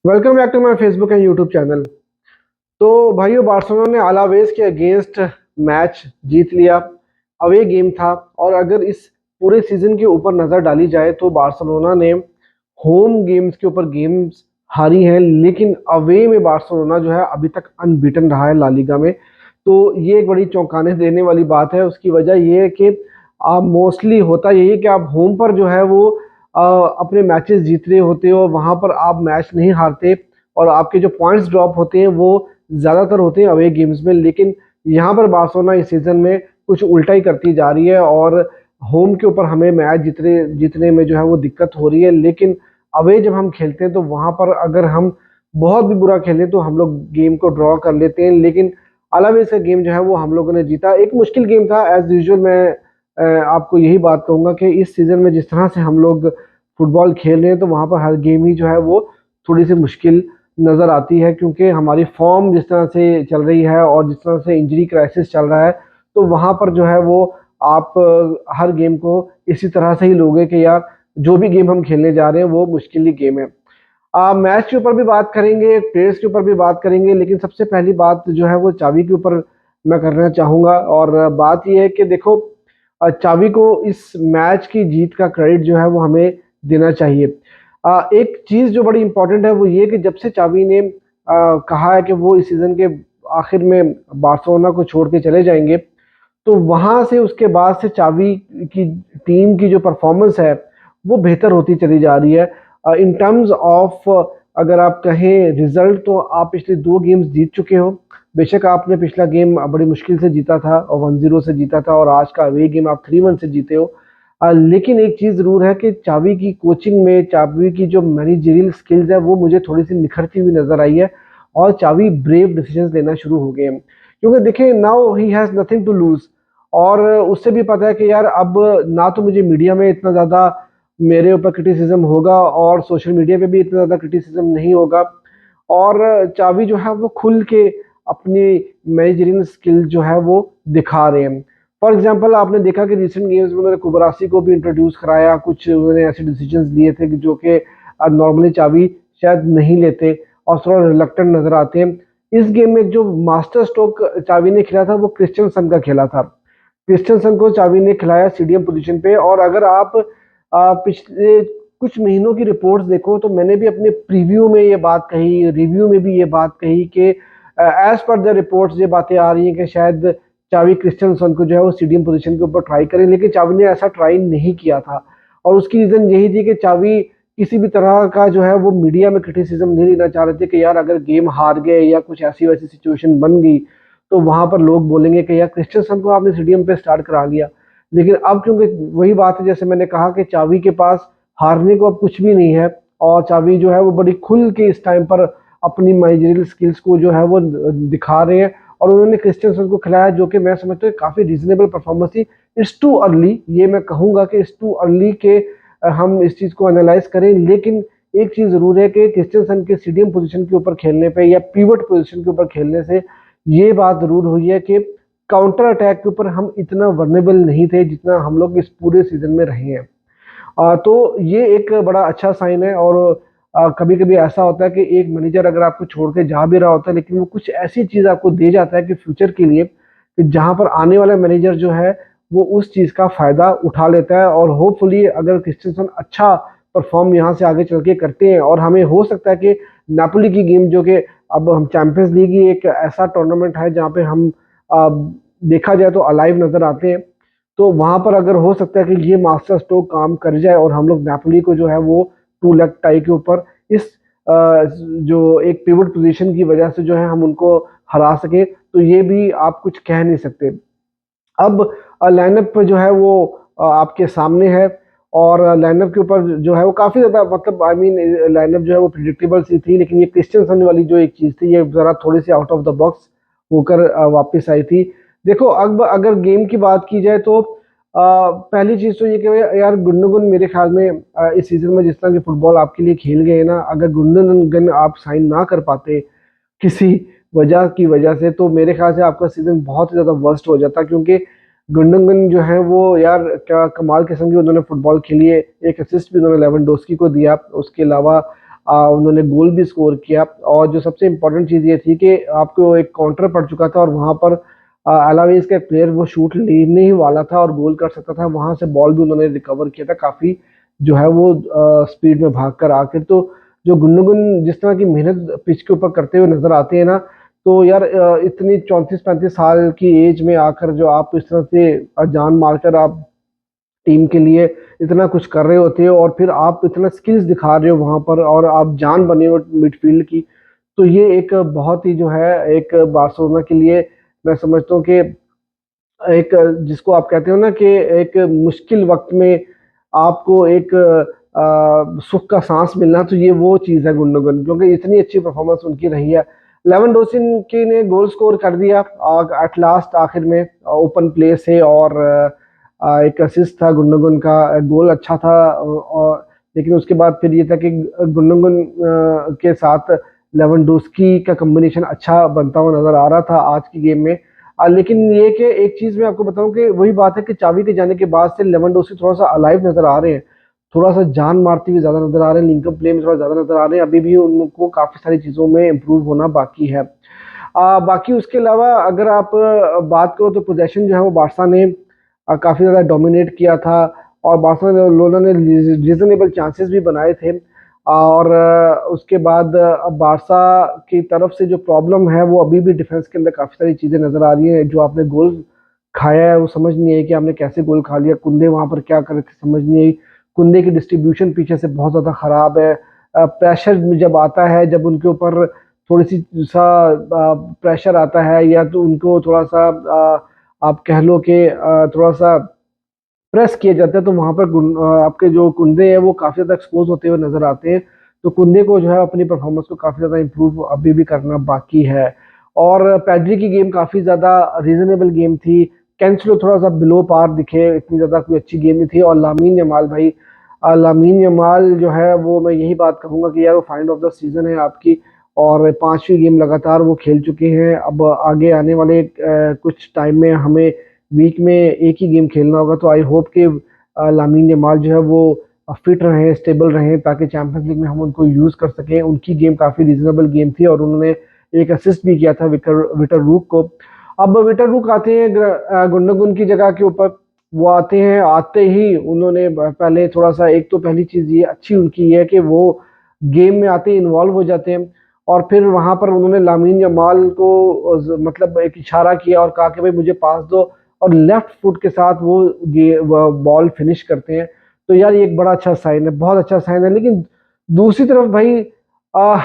Welcome back to my Facebook and YouTube channel. तो भाइयों, Barcelona ने अलावेस के अगेंस्ट मैच जीत लिया। अवे गेम था। और अगर इस पूरे सीजन के ऊपर नज़र डाली जाए तो बार्सिलोना ने होम गेम्स के ऊपर गेम्स हारी हैं, लेकिन अवे में बार्सिलोना जो है अभी तक अनबीटन रहा है ला लीगा में। तो ये एक बड़ी चौंकाने देने वाली बात है। उसकी वजह ये है कि आप मोस्टली होता यही है कि आप होम पर जो है वो अपने मैचेस जीत रहे होते हो, वहां पर आप मैच नहीं हारते और आपके जो पॉइंट्स ड्रॉप होते हैं वो ज़्यादातर होते हैं अवे गेम्स में। लेकिन यहाँ पर बार्सिलोना इस सीज़न में कुछ उल्टा ही करती जा रही है और होम के ऊपर हमें मैच जीतने जीतने में जो है वो दिक्कत हो रही है। लेकिन अवे जब हम खेलते हैं तो वहां पर अगर हम बहुत भी बुरा खेलें तो हम लोग गेम को ड्रॉ कर लेते हैं। लेकिन अलावेस का गेम जो है वो हम लोगों ने जीता। एक मुश्किल गेम था एज यूजुअल। मैं आपको यही बात कहूंगा कि इस सीजन में जिस तरह से हम लोग फुटबॉल खेल रहे हैं तो वहां पर हर गेम ही जो है वो थोड़ी सी मुश्किल नज़र आती है, क्योंकि हमारी फॉर्म जिस तरह से चल रही है और जिस तरह से इंजरी क्राइसिस चल रहा है तो वहां पर जो है वो आप हर गेम को इसी तरह से ही लोगे कि यार जो भी गेम हम खेलने जा रहे हैं वो मुश्किल ही गेम है। मैच के ऊपर भी बात करेंगे, प्लेयर्स के ऊपर भी बात करेंगे, लेकिन सबसे पहली बात जो है वो चावी के ऊपर मैं करना चाहूंगा। और बात यह है कि देखो, चावी को इस मैच की जीत का क्रेडिट जो है वो हमें देना चाहिए। एक चीज जो बड़ी इंपॉर्टेंट है वो ये कि जब से चावी ने कहा है कि वो इस सीजन के आखिर में बार्सिलोना को छोड़ के चले जाएंगे, तो वहां से उसके बाद से चावी की टीम की जो परफॉर्मेंस है वो बेहतर होती चली जा रही है। इन टर्म्स ऑफ अगर आप कहें रिजल्ट, तो आप पिछले 2 गेम्स जीत चुके हो। बेशक आपने पिछला गेम बड़ी मुश्किल से जीता था और 1-0 से जीता था, और आज का अवे गेम आप 3-1 से जीते हो। लेकिन एक चीज जरूर है कि चावी की कोचिंग में चावी की जो मैनेजरियल स्किल्स है वो मुझे थोड़ी सी निखरती हुई नजर आई है और चावी ब्रेव डिसीजंस लेना शुरू हो गए हैं। क्योंकि देखिए, now he has nothing to lose. और उससे भी पता है कि यार अब ना तो मुझे मीडिया में इतना ज़्यादा मेरे ऊपर क्रिटिसिज्म होगा और सोशल मीडिया पे भी इतना ज़्यादा क्रिटिसिज्म नहीं होगा। और चावी जो है वो खुल के अपनी मैनेजरिंग स्किल जो है वो दिखा रहे हैं। फॉर एग्जांपल, आपने देखा कि रिसेंट गेम्स में उन्होंने कुबरासी को भी इंट्रोड्यूस कराया, कुछ उन्होंने ऐसे डिसीजंस लिए थे कि जो कि नॉर्मली चावी शायद नहीं लेते और थोड़ा रिलक्टेंट नजर आते हैं। इस गेम में जो मास्टर स्ट्रोक चावी ने खेला था वो क्रिश्चियनसन का खेला था। क्रिश्चियनसन को चावी ने खिलाया सीडीएम पोजीशन पे। और अगर आप पिछले कुछ महीनों की रिपोर्ट्स देखो तो मैंने भी अपने प्रीव्यू में ये बात कही, रिव्यू में भी ये बात कही कि एज पर द रिपोर्ट्स ये बातें आ रही हैं कि शायद चावी क्रिश्चियनसन को जो है वो सीडीएम पोजीशन के ऊपर ट्राई करें, लेकिन चावी ने ऐसा ट्राई नहीं किया था। और उसकी रीजन यही थी कि चावी किसी भी तरह का जो है वो मीडिया में क्रिटिसिज्म नहीं लेना चाह रहे थे कि यार अगर गेम हार गए या कुछ ऐसी वैसी सिचुएशन बन गई तो वहां पर लोग बोलेंगे कि यार क्रिश्चियनसन को आपने सीडीएम पे स्टार्ट करा लिया। लेकिन अब क्योंकि वही बात है, जैसे मैंने कहा कि चावी के पास हारने को अब कुछ भी नहीं है और चावी जो है वो बड़ी खुल के इस टाइम पर अपनी मैनेजरियल स्किल्स को जो है वो दिखा रहे हैं। और उन्होंने क्रिश्चियनसन को खिलाया जो कि मैं समझता हूँ काफी रीजनेबल परफॉर्मेंस थी। इट्स टू अर्ली, ये मैं कहूंगा कि इट्स टू अर्ली के हम इस चीज को एनालाइज करें। लेकिन एक चीज जरूर है कि क्रिश्चियनसन के सीडीएम पोजीशन के ऊपर खेलने पे या पिवट पोजीशन के ऊपर खेलने से ये बात जरूर हुई है कि काउंटर अटैक के ऊपर हम इतना वर्नेबल नहीं थे जितना हम लोग इस पूरे सीजन में रहे हैं। तो ये एक बड़ा अच्छा साइन है। और कभी कभी ऐसा होता है कि एक मैनेजर अगर आपको छोड़ के जा भी रहा होता है लेकिन वो कुछ ऐसी चीज आपको दे जाता है कि फ्यूचर के लिए, कि जहां पर आने वाला मैनेजर जो है वो उस चीज का फायदा उठा लेता है। और होपफुली अगर क्रिश्चियनसन अच्छा परफॉर्म यहाँ से आगे चल के करते हैं और हमें हो सकता है कि नापोली की गेम, जो कि अब हम चैंपियंस लीग ही एक ऐसा टूर्नामेंट है जहाँ पे हम आ, देखा जाए तो अलाइव नजर आते हैं, तो वहां पर अगर हो सकता है कि ये मास्टर स्ट्रोक काम कर जाए और हम लोग नेपोली को जो है वो 2 लेग टाई के ऊपर इस जो एक पिवट पोजीशन की वजह से जो है हम उनको हरा सके, तो ये भी आप कुछ कह नहीं सकते। अब लाइनअप जो है वो आपके सामने है। और लाइनअप के ऊपर जो है वो काफी ज्यादा, मतलब आई मीन लाइनअप जो है वो प्रिडिक्टेबल सी थी, लेकिन ये क्रिश्चियनसन वाली जो एक चीज थी ये जरा थोड़ी सी आउट ऑफ द बॉक्स होकर वापस आई थी। देखो, अब अगर गेम की बात की जाए तो पहली चीज तो ये कि यार गुंडोगन मेरे ख्याल में इस सीजन में जिस तरह की फुटबॉल आपके लिए खेल गए ना, अगर गुंडोगन आप साइन ना कर पाते किसी वजह से तो मेरे ख्याल से आपका सीजन बहुत ही ज्यादा वर्स्ट हो जाता। क्योंकि गुंडोगन जो है वो यार क्या कमाल किस्म की उन्होंने फुटबॉल खेली है। एक असिस्ट भी उन्होंने लेवेंडोस्की को दिया। उसके अलावा उन्होंने गोल भी स्कोर किया। और जो सबसे इम्पोर्टेंट चीज़ ये थी कि आपको एक काउंटर पड़ चुका था और वहाँ पर अलावेस का एक प्लेयर वो शूट लेने ही वाला था और गोल कर सकता था, वहाँ से बॉल भी उन्होंने रिकवर किया था काफ़ी, जो है वो स्पीड में भाग कर आकर। तो जो गुनगुन जिस तरह की मेहनत पिच के ऊपर करते हुए नजर आते हैं ना, तो यार इतनी 34-35 साल की एज में आकर जो आप इस तरह से जान मारकर आप टीम के लिए इतना कुछ कर रहे होते हो और फिर आप इतना स्किल्स दिखा रहे हो वहां पर और आप जान बने हो मिडफील्ड की, तो ये एक बहुत ही जो है एक बार्सिलोना के लिए मैं समझता हूँ कि एक जिसको आप कहते हो ना कि एक मुश्किल वक्त में आपको एक सुख का सांस मिलना, तो ये वो चीज़ है गुंडोगन, क्योंकि इतनी अच्छी परफॉर्मेंस उनकी रही है। लेवेंडोस्की की ने गोल स्कोर कर दिया एट लास्ट आखिर में ओपन प्ले से, और एक असिस्ट था गुंडोगन का, गोल अच्छा था। और लेकिन उसके बाद फिर ये था कि गुंडोगन के साथ लेवेंडोस्की का कॉम्बिनेशन अच्छा बनता हुआ नजर आ रहा था आज की गेम में। लेकिन ये कि एक चीज मैं आपको बताऊं कि वही बात है कि चावी के जाने के बाद से लेवेंडोस्की थोड़ा सा अलाइव नजर आ रहे हैं, थोड़ा सा जान मारते हुए ज्यादा नजर आ रहे हैं, लिंकअप प्ले में थोड़ा ज्यादा नजर आ रहे हैं। अभी भी उनको काफी सारी चीजों में इम्प्रूव होना बाकी है। बाकी उसके अलावा अगर आप बात करो तो पोजेशन जो है वो बारसा ने काफी ज्यादा डोमिनेट किया था और बार्सिलोना ने रीजनेबल चांसेस भी बनाए थे। और उसके बाद अब बारसा की तरफ से जो प्रॉब्लम है वो अभी भी डिफेंस के अंदर काफी सारी चीजें नजर आ रही है। जो आपने गोल खाया है वो समझ नहीं आई कि आपने कैसे गोल खा लिया, कुंदे वहां पर क्या कर रहे थे समझ नहीं आई। कुंदे की डिस्ट्रीब्यूशन पीछे से बहुत ज्यादा खराब है। प्रेशर जब आता है, जब उनके ऊपर थोड़ी सी सा प्रेशर आता है या तो उनको थोड़ा सा आप कह लो कि थोड़ा सा प्रेस किए जाते हैं, तो वहां पर आपके जो कुंदे हैं वो काफी ज्यादा एक्सपोज होते हुए नजर आते हैं। तो कुंदे को जो है अपनी परफॉर्मेंस को काफी ज्यादा इंप्रूव अभी भी करना बाकी है। और पैड्री की गेम काफी ज्यादा रीजनेबल गेम थी। कैंसलो थोड़ा सा बिलो पार दिखे, इतनी ज्यादा कोई अच्छी गेम नहीं थी। और लामीन यमाल भाई, लामीन यमाल जो है वो मैं यही बात कहूंगा कि यार वो फाइंड ऑफ द सीजन है आपकी, और पांचवी गेम लगातार वो खेल चुके हैं। अब आगे आने वाले कुछ टाइम में हमें वीक में एक ही गेम खेलना होगा, तो आई होप कि लामीन यमाल जो है वो फिट रहे, स्टेबल रहे, ताकि चैंपियंस लीग में हम उनको यूज कर सकें। उनकी गेम काफी रीजनेबल गेम थी और उन्होंने एक असिस्ट भी किया था विक्टर रूक को। अब विक्टर रूक आते हैं गुंडोगन की जगह के ऊपर। वो आते हैं, आते ही उन्होंने पहले थोड़ा सा, एक तो पहली चीज ये अच्छी उनकी है कि वो गेम में आते ही इन्वॉल्व हो जाते हैं। और फिर वहां पर उन्होंने लामीन यमाल को मतलब एक इशारा किया और कहा कि भाई मुझे पास दो, और लेफ्ट फुट के साथ वो बॉल फिनिश करते हैं। तो यार ये एक बड़ा अच्छा साइन है, बहुत अच्छा साइन है। लेकिन दूसरी तरफ भाई आ,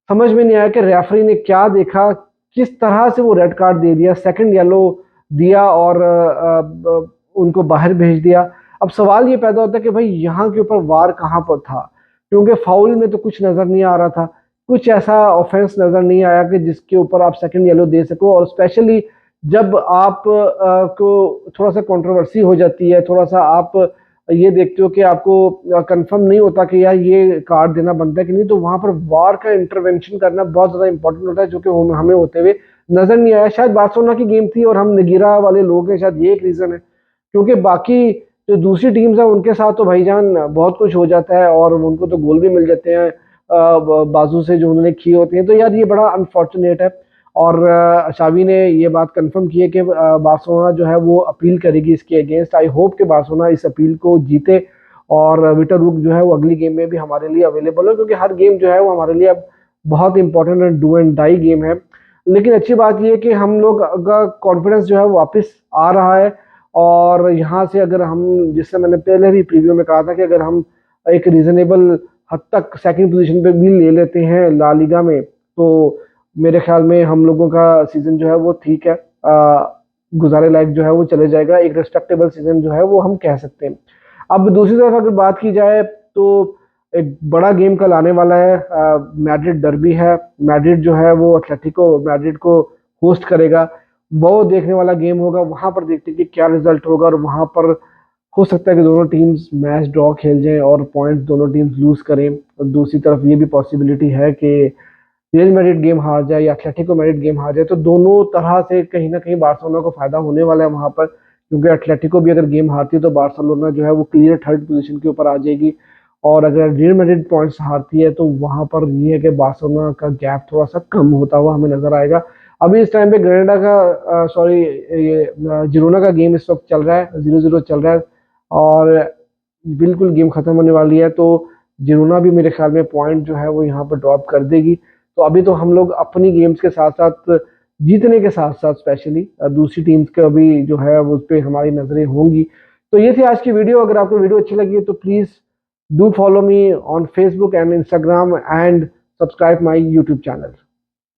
समझ में नहीं आया कि रेफरी ने क्या देखा, किस तरह से वो रेड कार्ड दे दिया, सेकंड येलो दिया और उनको बाहर भेज दिया। अब सवाल ये पैदा होता है कि भाई यहाँ के ऊपर वार कहाँ पर था, क्योंकि फाउल में तो कुछ नजर नहीं आ रहा था, कुछ ऐसा ऑफेंस नजर नहीं आया कि जिसके ऊपर आप सेकंड येलो दे सको। और स्पेशली जब आप को थोड़ा सा कंट्रोवर्सी हो जाती है, थोड़ा सा आप ये देखते हो कि आपको कंफर्म नहीं होता कि यार ये कार्ड देना बनता है कि नहीं, तो वहां पर वार का इंटरवेंशन करना बहुत ज्यादा इंपॉर्टेंट होता है, जो कि हमें होते हुए नजर नहीं आया। शायद बार्सिलोना की गेम थी और हम निगीरा वाले लोग हैं, शायद ये एक रीजन है। क्योंकि बाकी जो दूसरी टीम्स है उनके साथ तो भाईजान बहुत कुछ हो जाता है और उनको तो गोल भी मिल जाते हैं बाजू से जो उन्होंने किए होते हैं। तो यार ये बड़ा अनफॉर्चुनेट है। और शावी ने ये बात कंफर्म की है कि बार्सिलोना जो है वो अपील करेगी इसके अगेंस्ट। आई होप कि बार्सिलोना इस अपील को जीते और विक्टर रूक जो है वो अगली गेम में भी हमारे लिए अवेलेबल हो, क्योंकि हर गेम जो है वो हमारे लिए अब बहुत इंपॉर्टेंट और डू एंड डाई गेम है। लेकिन अच्छी बात ये है कि हम लोग का कॉन्फिडेंस जो है वो वापस आ रहा है। और यहाँ से अगर हम, जिससे मैंने पहले भी प्रीव्यू में कहा था कि अगर हम एक रीजनेबल हद तक सेकंड पोजीशन पे भी ले लेते हैं ला लीगा में, तो मेरे ख्याल में हम लोगों का सीजन जो है वो ठीक है, गुजारे लायक जो है वो चले जाएगा, एक रिस्पेक्टेबल सीजन जो है वो हम कह सकते हैं। अब दूसरी तरफ अगर बात की जाए तो एक बड़ा गेम कल आने वाला है, मैड्रिड डर्बी है। मैड्रिड जो है वो एटलेटिको मैड्रिड को होस्ट करेगा। वो देखने वाला गेम होगा, वहां पर देखते हैं कि क्या रिजल्ट होगा। और वहां पर हो सकता है कि दोनों टीम्स मैच ड्रॉ खेल जाएं और पॉइंट्स दोनों टीम्स लूज करें। और दूसरी तरफ ये भी पॉसिबिलिटी है कि रियल मैड्रिड गेम हार जाए या एटलेटिको मैड्रिड गेम हार जाए, तो दोनों तरह से कहीं ना कहीं बार्सिलोना को फायदा होने वाला है वहां पर। क्योंकि एटलेटिको भी अगर गेम हारती है तो बार्सिलोना जो है वो क्लियर थर्ड पोजीशन के ऊपर आ जाएगी और अगर रियल मैड्रिड पॉइंट्स हारती है तो वहां पर ये है कि बार्सिलोना का गैप थोड़ा सा कम होता हुआ हमें नजर आएगा। अभी इस टाइम पे ग्रेनाडा का सॉरी ये जिरोना का गेम इस वक्त चल रहा है, 0-0 चल रहा है और बिल्कुल गेम खत्म होने वाली है। तो जिरोना भी मेरे ख्याल में पॉइंट जो है वो यहाँ पर ड्रॉप कर देगी। तो अभी तो हम लोग अपनी गेम्स के साथ साथ जीतने के साथ साथ स्पेशली दूसरी टीम्स के अभी जो है उस पर हमारी नजरें होंगी। तो ये थी आज की वीडियो। अगर आपको वीडियो अच्छी लगी तो please do follow me on Facebook and Instagram and subscribe my YouTube channel.